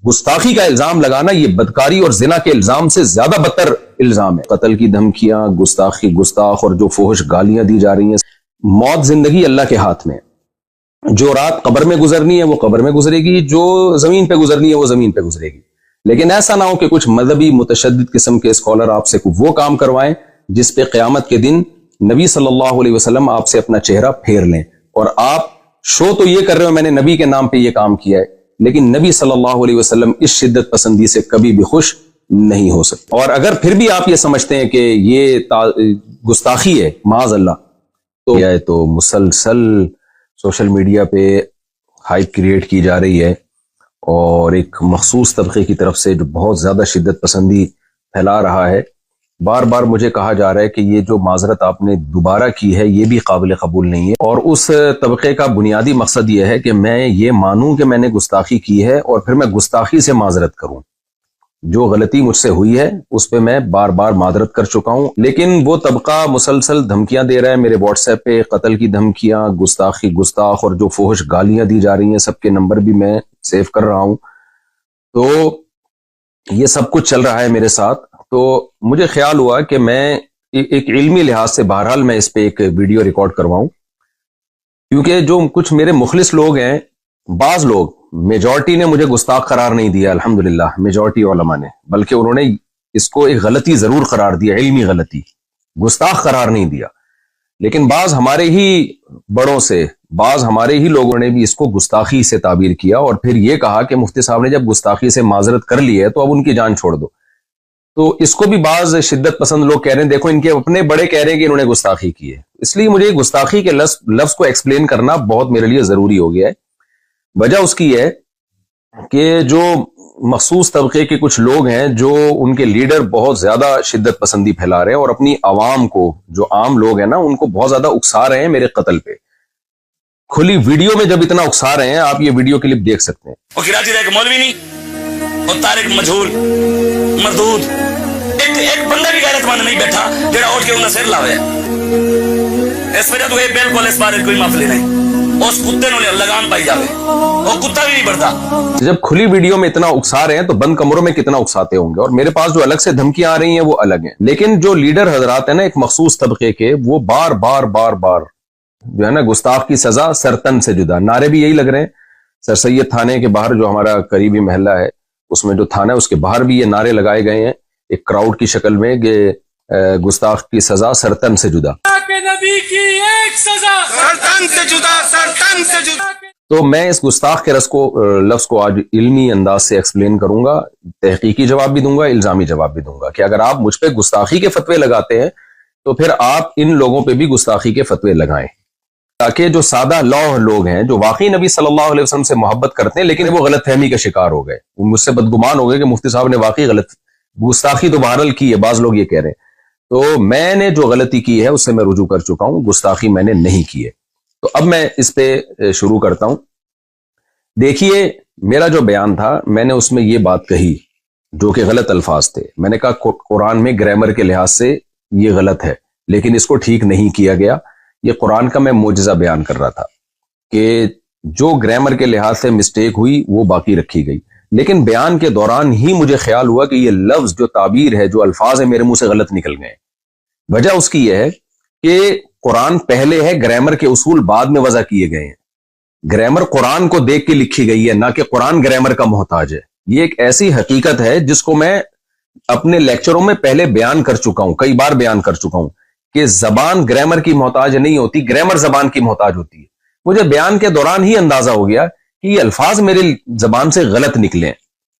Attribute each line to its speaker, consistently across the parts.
Speaker 1: گستاخی کا الزام لگانا یہ بدکاری اور زنا کے الزام سے زیادہ بدتر الزام ہے. قتل کی دھمکیاں، گستاخ اور جو فحش گالیاں دی جا رہی ہیں. موت زندگی اللہ کے ہاتھ میں. جو رات قبر میں گزرنی ہے وہ قبر میں گزرے گی، جو زمین پہ گزرنی ہے وہ زمین پہ گزرے گی. لیکن ایسا نہ ہو کہ کچھ مذہبی متشدد قسم کے اسکالر آپ سے وہ کام کروائیں جس پہ قیامت کے دن نبی صلی اللہ علیہ وسلم آپ سے اپنا چہرہ پھیر لیں. اور آپ شو تو یہ کر رہے ہو میں نے نبی کے نام پہ یہ کام کیا ہے، لیکن نبی صلی اللہ علیہ وسلم اس شدت پسندی سے کبھی بھی خوش نہیں ہو سکتے. اور اگر پھر بھی آپ یہ سمجھتے ہیں کہ یہ گستاخی ہے معاذ اللہ، تو مسلسل سوشل میڈیا پہ ہائپ کریٹ کی جا رہی ہے اور ایک مخصوص طبقے کی طرف سے جو بہت زیادہ شدت پسندی پھیلا رہا ہے. بار بار مجھے کہا جا رہا ہے کہ یہ جو معذرت آپ نے دوبارہ کی ہے یہ بھی قابل قبول نہیں ہے. اور اس طبقے کا بنیادی مقصد یہ ہے کہ میں یہ مانوں کہ میں نے گستاخی کی ہے اور پھر میں گستاخی سے معذرت کروں. جو غلطی مجھ سے ہوئی ہے اس پہ میں بار بار معذرت کر چکا ہوں. لیکن وہ طبقہ مسلسل دھمکیاں دے رہا ہے میرے واٹس ایپ پہ، قتل کی دھمکیاں، گستاخ اور جو فحش گالیاں دی جا رہی ہیں سب کے نمبر بھی میں سیو کر رہا ہوں. تو یہ سب کچھ چل رہا ہے میرے ساتھ. تو مجھے خیال ہوا کہ میں ایک علمی لحاظ سے بہرحال میں اس پہ ایک ویڈیو ریکارڈ کرواؤں، کیونکہ جو کچھ میرے مخلص لوگ ہیں، بعض لوگ، میجورٹی نے مجھے گستاخ قرار نہیں دیا الحمدللہ، میجورٹی علماء نے، بلکہ انہوں نے اس کو ایک غلطی ضرور قرار دیا، علمی غلطی، گستاخ قرار نہیں دیا. لیکن بعض ہمارے ہی بڑوں سے، بعض ہمارے ہی لوگوں نے بھی اس کو گستاخی سے تعبیر کیا اور پھر یہ کہا کہ مفتی صاحب نے جب گستاخی سے معذرت کر لی ہے تو اب ان کی جان چھوڑ دو. تو اس کو بھی بعض شدت پسند لوگ کہہ رہے ہیں دیکھو ان کے اپنے بڑے کہہ رہے ہیں کہ انہوں نے گستاخی کی ہے. اس لیے مجھے گستاخی کے لفظ کو ایکسپلین کرنا بہت میرے لیے ضروری ہو گیا ہے. وجہ اس کی ہے کہ جو مخصوص طبقے کے کچھ لوگ ہیں جو ان کے لیڈر بہت زیادہ شدت پسندی پھیلا رہے ہیں اور اپنی عوام کو، جو عام لوگ ہیں نا، ان کو بہت زیادہ اکسا رہے ہیں میرے قتل پہ. کھلی ویڈیو میں جب اتنا اکسا رہے ہیں، آپ یہ ویڈیو کلپ دیکھ سکتے ہیں.
Speaker 2: وہ کراچی کا ایک مولوی نہیں اور طارق مجہول مردود، ایک بندہ بھی غیرت مند نہیں بیٹھا جڑا اٹھ کے انہاں سر لاوے. اس وجہ تو یہ بالکل اس بارے کوئی معافی نہیں. اس کتے نوں لگام پائی جاوے، وہ کتا بھی نہیں بڑھتا.
Speaker 1: جب کھلی ویڈیو میں اتنا اکسا رہے ہیں تو بند کمروں میں کتنا اکساتے ہوں گے. اور میرے پاس جو الگ سے دھمکیاں آ رہی ہیں وہ الگ ہیں. لیکن جو لیڈر حضرات ہیں نا ایک مخصوص طبقے کے، وہ بار بار جو ہے نا گستاخ کی سزا سرتن سے جدا، نعرے بھی یہی لگ رہے ہیں. سر سید تھانے کے باہر جو ہمارا قریبی محلہ ہے اس میں جو تھانہ ہے اس کے باہر بھی یہ نعرے لگائے گئے ہیں ایک کراؤڈ کی شکل میں کہ گستاخ کی سزا سرتن سے جدا،
Speaker 2: نبی کی ایک سزا سرتن سے جدا، سرتن سے جدا.
Speaker 1: تو میں اس گستاخ کے لفظ کو آج علمی انداز سے ایکسپلین کروں گا، تحقیقی جواب بھی دوں گا، الزامی جواب بھی دوں گا کہ اگر آپ مجھ پہ گستاخی کے فتوے لگاتے ہیں تو پھر آپ ان لوگوں پہ بھی گستاخی کے فتوے لگائیں، تاکہ جو سادہ لاء لوگ ہیں جو واقعی نبی صلی اللہ علیہ وسلم سے محبت کرتے ہیں لیکن وہ غلط فہمی کا شکار ہو گئے، وہ مجھ سے بدگمان ہو گئے کہ مفتی صاحب نے واقعی گستاخی تو بہرحال کی ہے، بعض لوگ یہ کہہ رہے ہیں. تو میں نے جو غلطی کی ہے اس سے میں رجوع کر چکا ہوں، گستاخی میں نے نہیں کی ہے. تو اب میں اس پہ شروع کرتا ہوں. دیکھیے میرا جو بیان تھا میں نے اس میں یہ بات کہی جو کہ غلط الفاظ تھے. میں نے کہا قرآن میں گرامر کے لحاظ سے یہ غلط ہے لیکن اس کو ٹھیک نہیں کیا گیا. یہ قرآن کا میں معجزہ بیان کر رہا تھا کہ جو گرامر کے لحاظ سے مسٹیک ہوئی وہ باقی رکھی گئی. لیکن بیان کے دوران ہی مجھے خیال ہوا کہ یہ لفظ جو تعبیر ہے، جو الفاظ ہیں، میرے منہ سے غلط نکل گئے. وجہ اس کی یہ ہے کہ قرآن پہلے ہے، گرامر کے اصول بعد میں وضع کیے گئے ہیں. گرامر قرآن کو دیکھ کے لکھی گئی ہے، نہ کہ قرآن گرامر کا محتاج ہے. یہ ایک ایسی حقیقت ہے جس کو میں اپنے لیکچروں میں پہلے بیان کر چکا ہوں، کئی بار بیان کر چکا ہوں کہ زبان گرامر کی محتاج نہیں ہوتی، گرامر زبان کی محتاج ہوتی ہے. مجھے بیان کے دوران ہی اندازہ ہو گیا کہ یہ الفاظ میرے زبان سے غلط نکلے،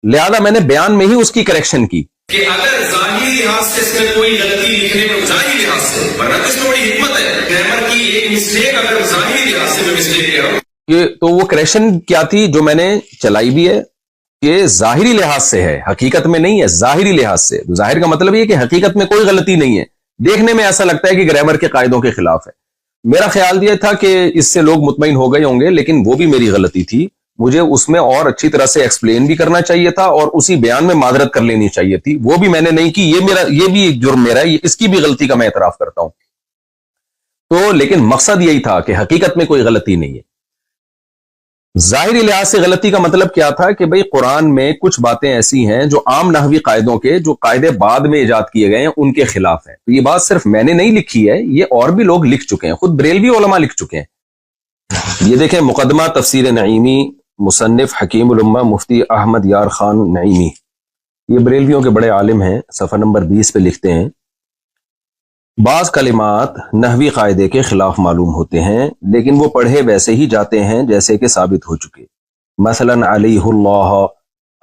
Speaker 1: لہذا میں نے بیان میں ہی اس کی کریکشن کی
Speaker 3: کہ اگر ظاہری لحاظ سے اس میں کوئی غلطی لکھنے میں، ظاہری لحاظ سے، ورنہ اس میں بڑی حکمت ہے. گرامر کی ایک مسٹیک اگر ظاہری لحاظ سے میں مسٹیک کر رہا ہوں،
Speaker 1: تو وہ کریکشن کیا تھی جو میں نے چلائی بھی ہے کہ ظاہری لحاظ سے ہے، حقیقت میں نہیں ہے. ظاہری لحاظ سے، ظاہر کا مطلب یہ کہ حقیقت میں کوئی غلطی نہیں ہے، دیکھنے میں ایسا لگتا ہے کہ گرامر کے قاعدوں کے خلاف ہے. میرا خیال یہ تھا کہ اس سے لوگ مطمئن ہو گئے ہوں گے، لیکن وہ بھی میری غلطی تھی. مجھے اس میں اور اچھی طرح سے ایکسپلین بھی کرنا چاہیے تھا اور اسی بیان میں معذرت کر لینی چاہیے تھی. وہ بھی میں نے نہیں کی. یہ بھی ایک جرم میرا ہے، اس کی بھی غلطی کا میں اعتراف کرتا ہوں. تو لیکن مقصد یہی تھا کہ حقیقت میں کوئی غلطی نہیں ہے. ظاہری لحاظ سے غلطی کا مطلب کیا تھا کہ بھئی قرآن میں کچھ باتیں ایسی ہیں جو عام نحوی قاعدوں کے جو قاعدے بعد میں ایجاد کیے گئے ہیں ان کے خلاف ہیں. تو یہ بات صرف میں نے نہیں لکھی ہے، یہ اور بھی لوگ لکھ چکے ہیں، خود بریلوی علماء لکھ چکے ہیں. یہ دیکھیں مقدمہ تفسیر نعیمی، مصنف حکیم الامہ مفتی احمد یار خان نعیمی، یہ بریلویوں کے بڑے عالم ہیں، صفحہ نمبر 20 پہ لکھتے ہیں بعض کلمات نحوی قاعدے کے خلاف معلوم ہوتے ہیں لیکن وہ پڑھے ویسے ہی جاتے ہیں جیسے کہ ثابت ہو چکے. مثلا علیہ اللہ،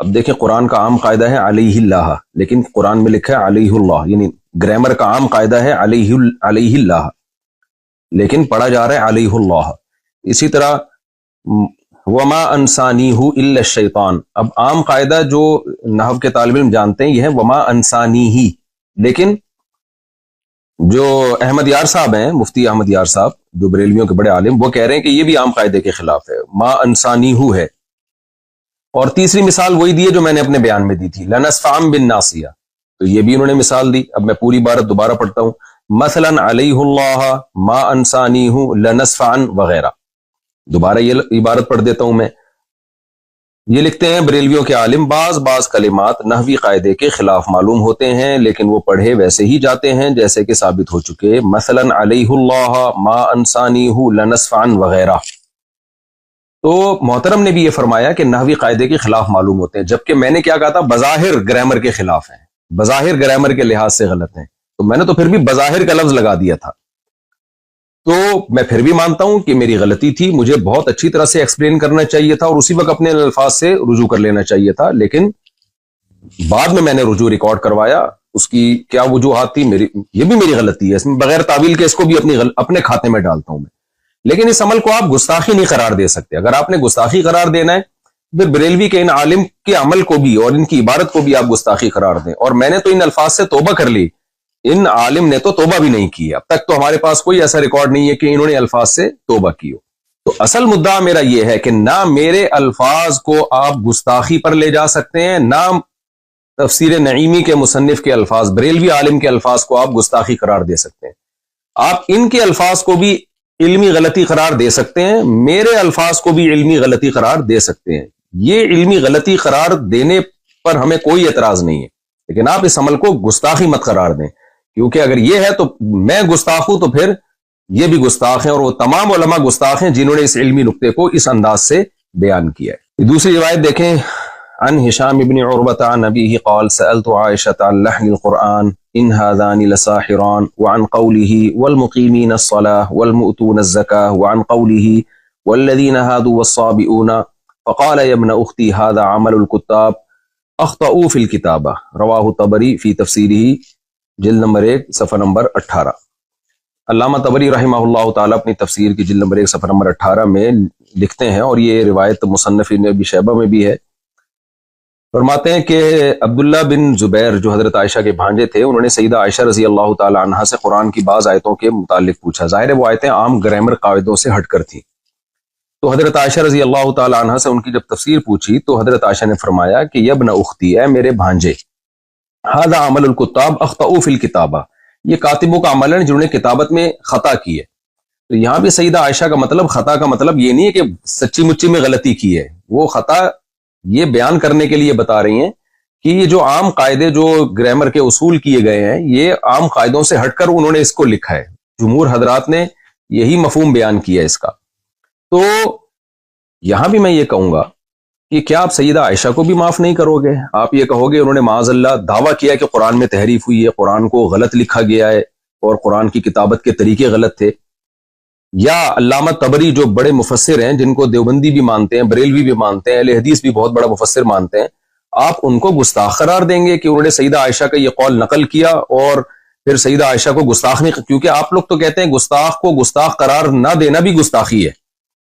Speaker 1: اب دیکھیں قرآن کا عام قاعدہ ہے علیہ اللہ، لیکن قرآن میں لکھا ہے علیہ اللہ، یعنی گرامر کا عام قاعدہ ہے علیہ اللہ، لیکن پڑھا جا رہا ہے علیہ اللہ. اسی طرح وما انسانیہ الا الشیطان، اب عام قاعدہ جو نحو کے طالب علم جانتے ہیں یہ ہے وما انسانیہ، لیکن جو احمد یار صاحب ہیں، مفتی احمد یار صاحب جو بریلویوں کے بڑے عالم، وہ کہہ رہے ہیں کہ یہ بھی عام قاعدے کے خلاف ہے، ما انسانیہ ہے. اور تیسری مثال وہی دی ہے جو میں نے اپنے بیان میں دی تھی، لنسفعن بالناصیہ، تو یہ بھی انہوں نے مثال دی. اب میں پوری عبارت دوبارہ پڑھتا ہوں، مثلا علیہ اللہ ما انسانیہ لنسفعن وغیرہ. دوبارہ یہ عبارت پڑھ دیتا ہوں میں. یہ لکھتے ہیں بریلویوں کے عالم بعض کلمات نحوی قاعدے کے خلاف معلوم ہوتے ہیں لیکن وہ پڑھے ویسے ہی جاتے ہیں جیسے کہ ثابت ہو چکے، مثلا علیہ اللہ ما انسانیہ لنسفعن وغیرہ. تو محترم نے بھی یہ فرمایا کہ نحوی قاعدے کے خلاف معلوم ہوتے ہیں، جبکہ میں نے کیا کہا تھا بظاہر گرامر کے خلاف ہیں، بظاہر گرامر کے لحاظ سے غلط ہیں. تو میں نے تو پھر بھی بظاہر کا لفظ لگا دیا تھا. تو میں پھر بھی مانتا ہوں کہ میری غلطی تھی، مجھے بہت اچھی طرح سے ایکسپلین کرنا چاہیے تھا اور اسی وقت اپنے الفاظ سے رجوع کر لینا چاہیے تھا، لیکن بعد میں نے رجوع ریکارڈ کروایا. اس کی کیا وجوہات تھی، یہ بھی میری غلطی ہے، اس میں بغیر تعویل کے اس کو بھی اپنے کھاتے میں ڈالتا ہوں میں. لیکن اس عمل کو آپ گستاخی نہیں قرار دے سکتے. اگر آپ نے گستاخی قرار دینا ہے پھر بریلوی کے ان عالم کے عمل کو بھی اور ان کی عبارت کو بھی آپ گستاخی قرار دیں. اور میں نے تو ان الفاظ سے توبہ کر لی، ان عالم نے تو توبہ بھی نہیں کی. اب تک تو ہمارے پاس کوئی ایسا ریکارڈ نہیں ہے کہ انہوں نے الفاظ سے توبہ کی ہو. تو اصل مدعا میرا یہ ہے کہ نہ میرے الفاظ کو آپ گستاخی پر لے جا سکتے ہیں، نہ تفسیر نعیمی کے مصنف کے الفاظ، بریلوی عالم کے الفاظ کو آپ گستاخی قرار دے سکتے ہیں. آپ ان کے الفاظ کو بھی علمی غلطی قرار دے سکتے ہیں، میرے الفاظ کو بھی علمی غلطی قرار دے سکتے ہیں. یہ علمی غلطی قرار دینے پر ہمیں کوئی اعتراض نہیں ہے، لیکن آپ اس عمل کو گستاخی مت قرار دیں، کیونکہ اگر یہ ہے تو میں گستاخ ہوں تو پھر یہ بھی گستاخ ہیں، اور وہ تمام علماء گستاخ ہیں جنہوں نے اس علمی نقطے کو اس انداز سے بیان کیا ہے. دوسری روایت دیکھیں، عن ہشام بن عروۃ عن ابیہ قال سألت عائشة عن لحن القرآن ان هذان لساحران وعن قوله والمقيمين الصلاة والمؤتون الزكاة وعن قوله والذين هادوا والصابئون فقال يا ابن اختي هذا عمل الكتاب اخطأوا في الكتابة. رواه الطبری فی تفسیرہ جلد نمبر 1 صفحہ نمبر 18. علامہ طبری رحمہ اللہ تعالیٰ اپنی تفسیر کی جلد نمبر 1 صفحہ نمبر 18 میں لکھتے ہیں، اور یہ روایت مصنف ابن ابی شیبہ میں بھی ہے. فرماتے ہیں کہ عبداللہ بن زبیر جو حضرت عائشہ کے بھانجے تھے، انہوں نے سیدہ عائشہ رضی اللہ تعالی عنہا سے قرآن کی بعض آیتوں کے متعلق پوچھا. ظاہر ہے وہ آیتیں عام گرامر قاعدوں سے ہٹ کر تھیں. تو حضرت عائشہ رضی اللہ تعالی عنہا سے ان کی جب تفسیر پوچھی تو حضرت عائشہ نے فرمایا کہ یا ابن اختی، اے میرے بھانجے، ھذا عمل الکتاب اخطأوا فی الکتابہ، یہ کاتبوں کا عمل ہے جنہوں نے کتابت میں خطا کی ہے. تو یہاں بھی سیدہ عائشہ کا مطلب، خطا کا مطلب یہ نہیں ہے کہ سچی مچی میں غلطی کی ہے، وہ خطا یہ بیان کرنے کے لیے بتا رہی ہیں کہ یہ جو عام قاعدے جو گرامر کے اصول کیے گئے ہیں یہ عام قاعدوں سے ہٹ کر انہوں نے اس کو لکھا ہے. جمہور حضرات نے یہی مفہوم بیان کیا ہے اس کا. تو یہاں بھی میں یہ کہوں گا کہ کیا آپ سیدہ عائشہ کو بھی معاف نہیں کرو گے؟ آپ یہ کہو گے انہوں نے معاذ اللہ دعویٰ کیا کہ قرآن میں تحریف ہوئی ہے، قرآن کو غلط لکھا گیا ہے اور قرآن کی کتابت کے طریقے غلط تھے. یا علامہ طبری جو بڑے مفسر ہیں، جن کو دیوبندی بھی مانتے ہیں، بریلوی بھی مانتے ہیں، اہل حدیث بھی بہت بڑا مفسر مانتے ہیں، آپ ان کو گستاخ قرار دیں گے کہ انہوں نے سیدہ عائشہ کا یہ قول نقل کیا اور پھر سیدہ عائشہ کو گستاخ نہیں، کیونکہ آپ لوگ تو کہتے ہیں گستاخ کو گستاخ قرار نہ دینا بھی گستاخی ہے.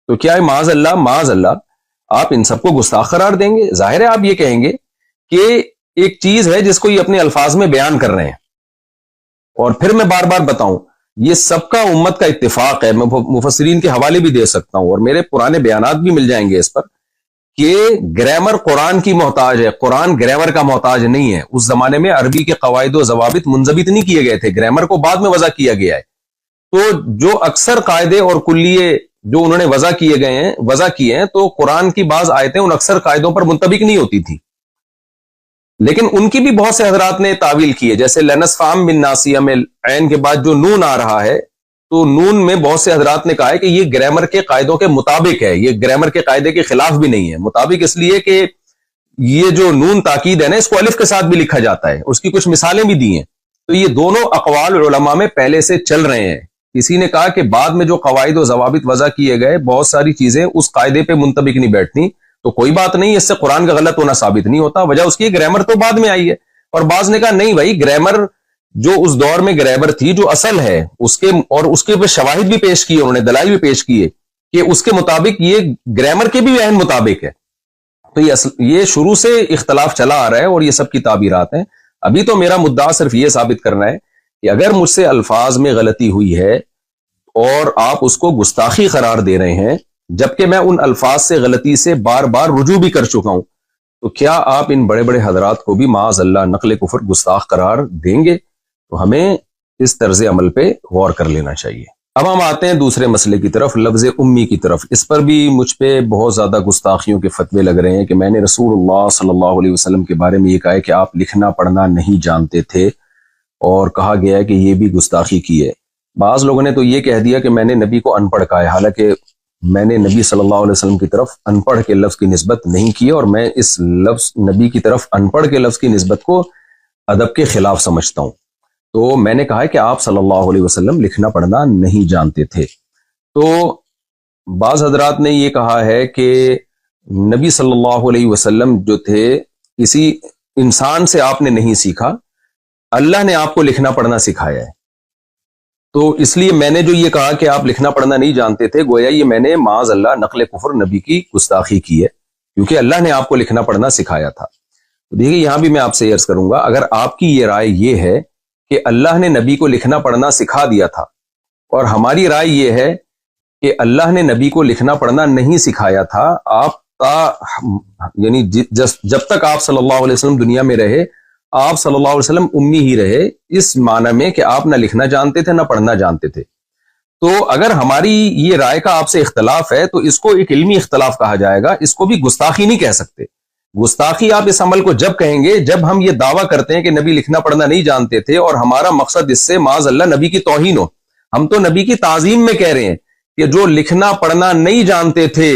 Speaker 1: تو کیا ہے معاذ اللہ آپ ان سب کو گستاخ قرار دیں گے؟ ظاہر ہے آپ یہ کہیں گے کہ ایک چیز ہے جس کو یہ اپنے الفاظ میں بیان کر رہے ہیں. اور پھر میں بار بار بتاؤں، یہ سب کا امت کا اتفاق ہے. میں مفسرین کے حوالے بھی دے سکتا ہوں اور میرے پرانے بیانات بھی مل جائیں گے اس پر، کہ گرامر قرآن کی محتاج ہے، قرآن گرامر کا محتاج نہیں ہے. اس زمانے میں عربی کے قواعد و ضوابط منضبط نہیں کیے گئے تھے، گرامر کو بعد میں وضع کیا گیا ہے. تو جو اکثر قاعدے اور کلیے جو انہوں نے وضع کیے ہیں تو قرآن کی بعض آیتیں ان اکثر قاعدوں پر منطبق نہیں ہوتی تھی، لیکن ان کی بھی بہت سے حضرات نے تعویل کی ہے. جیسے لنسفام بن ناسیہ میں عین کے بعد جو نون آ رہا ہے، تو نون میں بہت سے حضرات نے کہا ہے کہ یہ گرامر کے قاعدوں کے مطابق ہے، یہ گرامر کے قاعدے کے خلاف بھی نہیں ہے. مطابق اس لیے کہ یہ جو نون تاکید ہے نا، اس کو الف کے ساتھ بھی لکھا جاتا ہے، اس کی کچھ مثالیں بھی دی ہیں. تو یہ دونوں اقوال علماء میں پہلے سے چل رہے ہیں. کسی نے کہا کہ بعد میں جو قواعد و ضوابط وضع کیے گئے، بہت ساری چیزیں اس قاعدے پہ منطبق نہیں بیٹھتی، تو کوئی بات نہیں، اس سے قرآن کا غلط ہونا ثابت نہیں ہوتا. وجہ اس کی گرامر تو بعد میں آئی ہے. اور بعض نے کہا نہیں بھائی، گرامر جو اس دور میں گرامر تھی، جو اصل ہے اس کے، اور اس کے اوپر شواہد بھی پیش کیے، انہوں نے دلائل بھی پیش کیے کہ اس کے مطابق یہ گرامر کے بھی عین مطابق ہے. تو یہ شروع سے اختلاف چلا آ رہا ہے اور یہ سب کی تعبیرات ہیں. ابھی تو میرا مدعا صرف یہ ثابت کرنا ہے کہ اگر مجھ سے الفاظ میں غلطی ہوئی ہے اور آپ اس کو گستاخی قرار دے رہے ہیں، جبکہ میں ان الفاظ سے غلطی سے بار بار رجوع بھی کر چکا ہوں، تو کیا آپ ان بڑے بڑے حضرات کو بھی معاذ اللہ نقل کفر گستاخ قرار دیں گے؟ تو ہمیں اس طرز عمل پہ غور کر لینا چاہیے. اب ہم آتے ہیں دوسرے مسئلے کی طرف، لفظ امی کی طرف. اس پر بھی مجھ پہ بہت زیادہ گستاخیوں کے فتوے لگ رہے ہیں کہ میں نے رسول اللہ صلی اللہ علیہ وسلم کے بارے میں یہ کہا ہے کہ آپ لکھنا پڑھنا نہیں جانتے تھے، اور کہا گیا ہے کہ یہ بھی گستاخی کی ہے. بعض لوگوں نے تو یہ کہہ دیا کہ میں نے نبی کو ان پڑھ کہا ہے، حالانکہ میں نے نبی صلی اللہ علیہ وسلم کی طرف ان پڑھ کے لفظ کی نسبت نہیں کی، اور میں اس لفظ نبی کی طرف ان پڑھ کے لفظ کی نسبت کو ادب کے خلاف سمجھتا ہوں. تو میں نے کہا ہے کہ آپ صلی اللہ علیہ وسلم لکھنا پڑھنا نہیں جانتے تھے. تو بعض حضرات نے یہ کہا ہے کہ نبی صلی اللہ علیہ وسلم جو تھے، کسی انسان سے آپ نے نہیں سیکھا، اللہ نے آپ کو لکھنا پڑھنا سکھایا ہے. تو اس لیے میں نے جو یہ کہا کہ آپ لکھنا پڑھنا نہیں جانتے تھے، گویا یہ میں نے معاذ اللہ نقل کفر نبی کی گستاخی کی ہے، کیونکہ اللہ نے آپ کو لکھنا پڑھنا سکھایا تھا. دیکھیے یہاں بھی میں آپ سے عرض کروں گا، اگر آپ کی یہ رائے یہ ہے کہ اللہ نے نبی کو لکھنا پڑھنا سکھا دیا تھا، اور ہماری رائے یہ ہے کہ اللہ نے نبی کو لکھنا پڑھنا نہیں سکھایا تھا، یعنی جب تک آپ صلی اللہ علیہ وسلم دنیا میں رہے، آپ صلی اللہ علیہ وسلم امی ہی رہے، اس معنی میں کہ آپ نہ لکھنا جانتے تھے نہ پڑھنا جانتے تھے. تو اگر ہماری یہ رائے کا آپ سے اختلاف ہے تو اس کو ایک علمی اختلاف کہا جائے گا، اس کو بھی گستاخی نہیں کہہ سکتے. گستاخی آپ اس عمل کو جب کہیں گے جب ہم یہ دعویٰ کرتے ہیں کہ نبی لکھنا پڑھنا نہیں جانتے تھے، اور ہمارا مقصد اس سے معاذ اللہ نبی کی توہین ہو. ہم تو نبی کی تعظیم میں کہہ رہے ہیں کہ جو لکھنا پڑھنا نہیں جانتے تھے،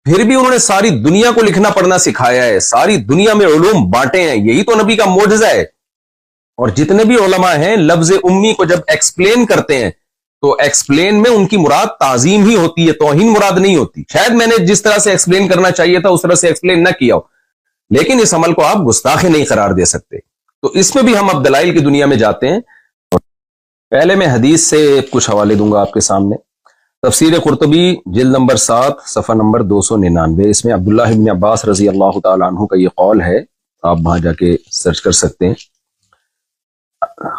Speaker 1: پھر بھی انہوں نے ساری دنیا کو لکھنا پڑھنا سکھایا ہے، ساری دنیا میں علوم بانٹے ہیں، یہی تو نبی کا معجزہ ہے. اور جتنے بھی علماء ہیں لفظ امی کو جب ایکسپلین کرتے ہیں تو ایکسپلین میں ان کی مراد تعظیم ہی ہوتی ہے، توہین مراد نہیں ہوتی. شاید میں نے جس طرح سے ایکسپلین کرنا چاہیے تھا اس طرح سے ایکسپلین نہ کیا ہو، لیکن اس عمل کو آپ گستاخی نہیں قرار دے سکتے. تو اس میں بھی ہم اب دلائل کی دنیا میں جاتے ہیں. پہلے میں حدیث سے کچھ حوالے دوں گا آپ کے سامنے. تفسیر قرطبی جلد نمبر 7 صفحہ نمبر 299، اس میں عبداللہ ابن عباس رضی اللہ تعالی عنہ کا یہ قول ہے، آپ وہاں جا کے سرچ کر سکتے ہیں.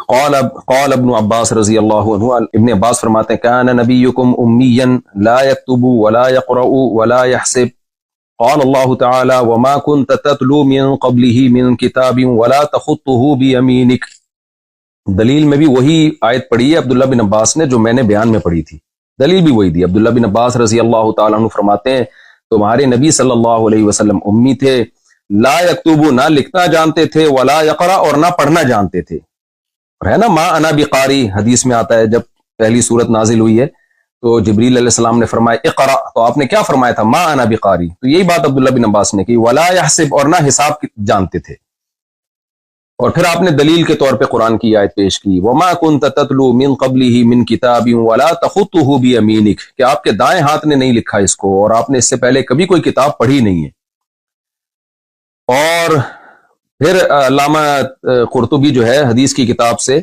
Speaker 1: قال ابن عباس رضی اللہ عنہ، ابن عباس فرماتے ہیں کان نبیکم امیا لا یکتب ولا یقرأ ولا یحسب، قال اللہ تعالی وما كنت تتلو من قبله من کتاب ولا تخطه بیمینک. دلیل میں بھی وہی آیت پڑھی ہے عبداللہ بن عباس نے جو میں نے بیان میں پڑھی تھی، دلیل بھی وہی دی. عبداللہ بن عباس رضی اللہ تعالیٰ عنہ فرماتے ہیں تمہارے نبی صلی اللہ علیہ وسلم امی تھے، لا یکتبو نہ لکھنا جانتے تھے، ولا یقرأ اور نہ پڑھنا جانتے تھے. اور ہے نا ما انا بقاری، حدیث میں آتا ہے جب پہلی سورت نازل ہوئی ہے تو جبریل علیہ السلام نے فرمایا اقرأ، تو آپ نے کیا فرمایا تھا؟ ما انا بقاری. تو یہی بات عبداللہ بن عباس نے کی. ولا یحسب اور نہ حساب جانتے تھے. اور پھر آپ نے دلیل کے طور پہ قرآن کی آیت پیش کی وما كنت تتلو من قبله من کتاب ولا تخطه بیمینک، کہ آپ کے دائیں ہاتھ نے نہیں لکھا اس کو، اور آپ نے اس سے پہلے کبھی کوئی کتاب پڑھی نہیں ہے. اور پھر علامہ قرطبی جو ہے حدیث کی کتاب سے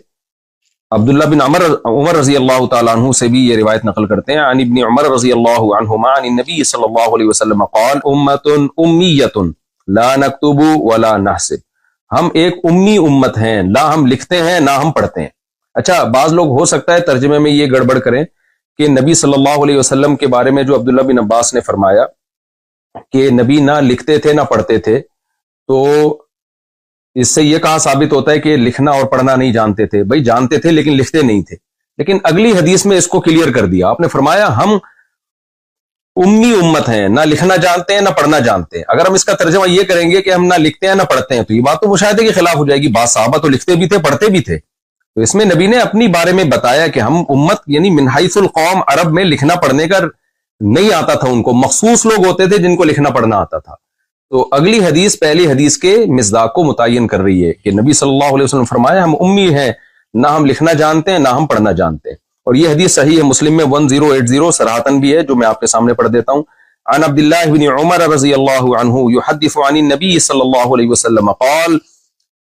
Speaker 1: عبداللہ بن عمر رضی اللہ تعالیٰ عنہ سے بھی یہ روایت نقل کرتے ہیں، عن ابن عمر رضی اللہ عنہما عن النبی صلی اللہ علیہ وسلم قال امت امیت لا نکتب ولا نحسب، ہم ایک امی امت ہیں، نہ ہم لکھتے ہیں نہ ہم پڑھتے ہیں. اچھا بعض لوگ ہو سکتا ہے ترجمے میں یہ گڑبڑ کریں کہ نبی صلی اللہ علیہ وسلم کے بارے میں جو عبداللہ بن عباس نے فرمایا کہ نبی نہ لکھتے تھے نہ پڑھتے تھے، تو اس سے یہ کہاں ثابت ہوتا ہے کہ لکھنا اور پڑھنا نہیں جانتے تھے؟ بھائی جانتے تھے لیکن لکھتے نہیں تھے. لیکن اگلی حدیث میں اس کو کلیئر کر دیا، آپ نے فرمایا ہم امی امت ہیں، نہ لکھنا جانتے ہیں نہ پڑھنا جانتے ہیں۔ اگر ہم اس کا ترجمہ یہ کریں گے کہ ہم نہ لکھتے ہیں نہ پڑھتے ہیں تو یہ بات تو مشاہدے کے خلاف ہو جائے گی۔ بعض صحابہ تو لکھتے بھی تھے پڑھتے بھی تھے، تو اس میں نبی نے اپنی بارے میں بتایا کہ ہم امت یعنی من حیث القوم عرب میں لکھنا پڑھنے کا نہیں آتا تھا ان کو، مخصوص لوگ ہوتے تھے جن کو لکھنا پڑھنا آتا تھا۔ تو اگلی حدیث پہلی حدیث کے مصداق کو متعین کر رہی ہے کہ نبی صلی اللہ علیہ وسلم فرمایا ہم امی ہیں، نہ ہم لکھنا جانتے ہیں نہ ہم پڑھنا جانتے ہیں۔ اور یہ حدیث صحیح ہے، مسلم میں 1080 صراحتاً بھی ہے، جو میں آپ کے سامنے پڑھ دیتا ہوں۔ عن عبد الله بن عمر رضی اللہ عنہ يحدث عن النبي صلی اللہ علیہ وسلم قال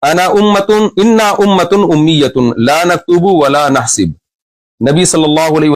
Speaker 1: انا امۃ انا امۃ امیۃ لا نکتب ولا نحسب۔ نبی صلی اللہ علیہ